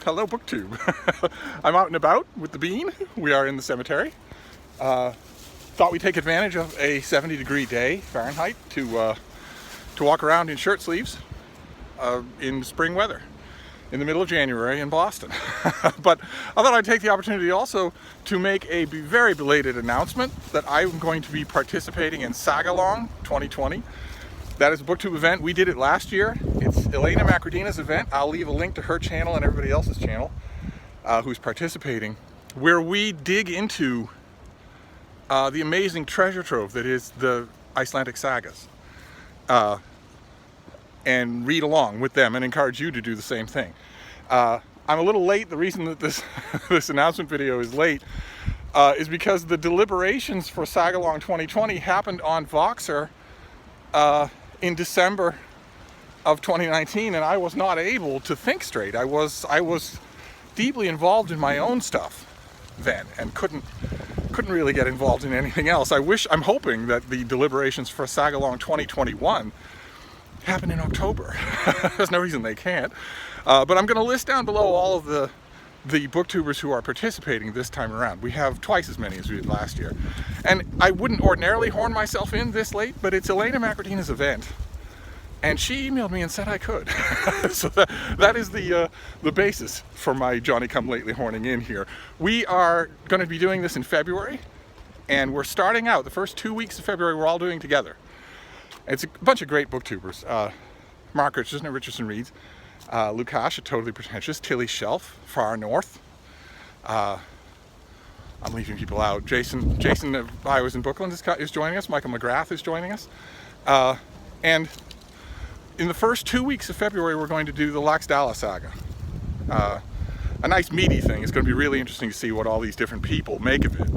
Hello BookTube. I'm out and about with the bean. We are in the cemetery. Thought we'd take advantage of a 70-degree day Fahrenheit to walk around in shirt sleeves in spring weather in the middle of January in Boston. But I thought I'd take the opportunity also to make a very belated announcement that I'm going to be participating in Sagalong 2020. That is a BookTube event. We did it last year. It's Elena Makridina's event. I'll leave a link to her channel and everybody else's channel who's participating, where we dig into the amazing treasure trove that is the Icelandic sagas and read along with them and encourage you to do the same thing. I'm a little late. The reason that this announcement video is late is because the deliberations for Sagalong 2020 happened on Voxer in December of 2019, and I was not able to think straight. I was deeply involved in my own stuff then and couldn't really get involved in anything else. I'm hoping that the deliberations for Sagalong 2021 happen in October. There's no reason they can't. But I'm going to list down below all of the booktubers who are participating this time around. We have twice as many as we did last year. And I wouldn't ordinarily horn myself in this late, but it's Elena Makridina's event. And she emailed me and said I could. So that is the basis for my Johnny-come-lately horning in here. We are going to be doing this in February, and we're starting out, the first 2 weeks of February, we're all doing together. It's a bunch of great booktubers. Mark Richardson at Richardson Reads, Lukash at Totally Pretentious, Tilly Shelf, Far North. I'm leaving people out. Jason at Byways and Bookland is joining us. Michael McGrath is joining us. And in the first 2 weeks of February, we're going to do the Laxdaela Saga. A nice meaty thing. It's going to be really interesting to see what all these different people make of it.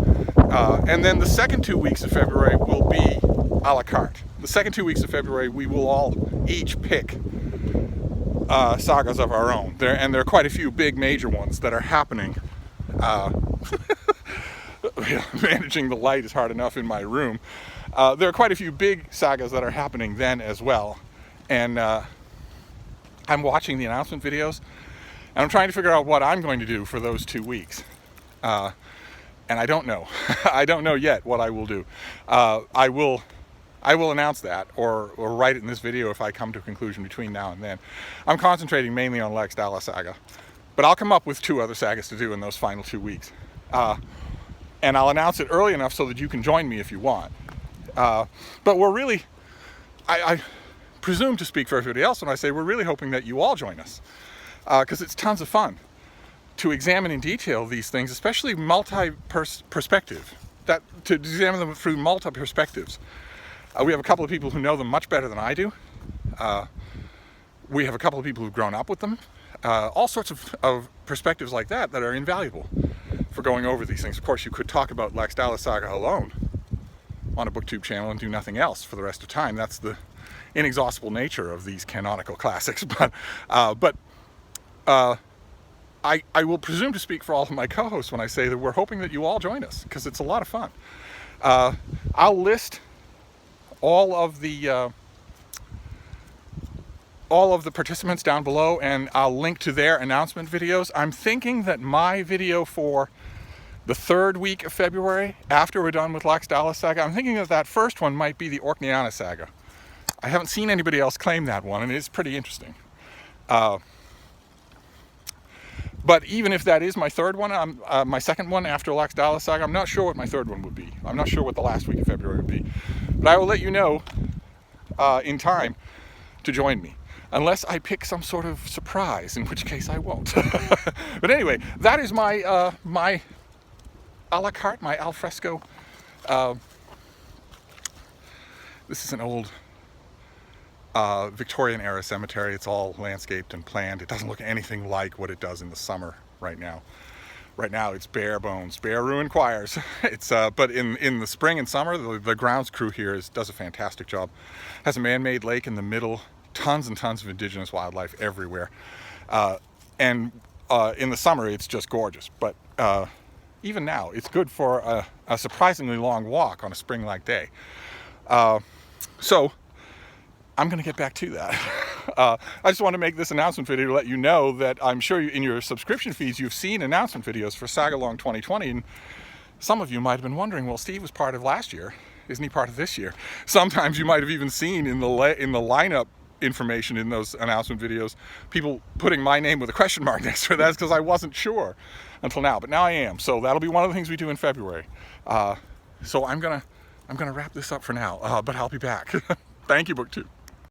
And then the second 2 weeks of February will be a la carte. The second 2 weeks of February, we will all each pick sagas of our own. And there are quite a few big major ones that are happening. Managing the light is hard enough in my room. There are quite a few big sagas that are happening then as well. And I'm watching the announcement videos, and I'm trying to figure out what I'm going to do for those 2 weeks. And I don't know. I don't know yet what I will do. I will announce that or write it in this video if I come to a conclusion between now and then. I'm concentrating mainly on Laxdaela Saga, but I'll come up with 2 other sagas to do in those final 2 weeks. And I'll announce it early enough so that you can join me if you want. But we're really, I presume to speak for everybody else when I say we're really hoping that you all join us, because it's tons of fun to examine in detail these things, especially multi-perspective, to examine them through multi-perspectives. We have a couple of people who know them much better than I do. We have a couple of people who've grown up with them. All sorts of perspectives like that are invaluable for going over these things. Of course, you could talk about Laxdaela Saga alone on a BookTube channel and do nothing else for the rest of time. That's the inexhaustible nature of these canonical classics. But I will presume to speak for all of my co-hosts when I say that we're hoping that you all join us, because it's a lot of fun. I'll list all of the participants down below, and I'll link to their announcement videos. I'm thinking that my video for the 3rd week of February, after we're done with Laxdaela Saga, I'm thinking that first one might be the Orkneyana Saga. I haven't seen anybody else claim that one, and it's pretty interesting. But even if that is my 3rd one, my 2nd one after Laxdaela Saga, I'm not sure what my 3rd one would be. I'm not sure what the last week of February would be. But I will let you know in time to join me. Unless I pick some sort of surprise, in which case I won't. But anyway, that is my my a la carte, my al fresco. This is an old Victorian era cemetery. It's all landscaped and planned. It doesn't look anything like what it does in the summer right now. Right now it's bare bones, bare ruined choirs. It's but in the spring and summer, the grounds crew here does a fantastic job. Has a man-made lake in the middle. Tons and tons of indigenous wildlife everywhere, and in the summer it's just gorgeous. But even now, it's good for a surprisingly long walk on a spring-like day. So I'm going to get back to that. I just want to make this announcement video to let you know that I'm sure in your subscription feeds you've seen announcement videos for Sagalong 2020, and some of you might have been wondering, well, Steve was part of last year, isn't he part of this year? Sometimes you might have even seen in the lineup information in those announcement videos people putting my name with a question mark next to it. That's because I wasn't sure until now, but now I am. So that'll be one of the things we do in February. So I'm gonna wrap this up for now, but I'll be back. Thank you, BookTube.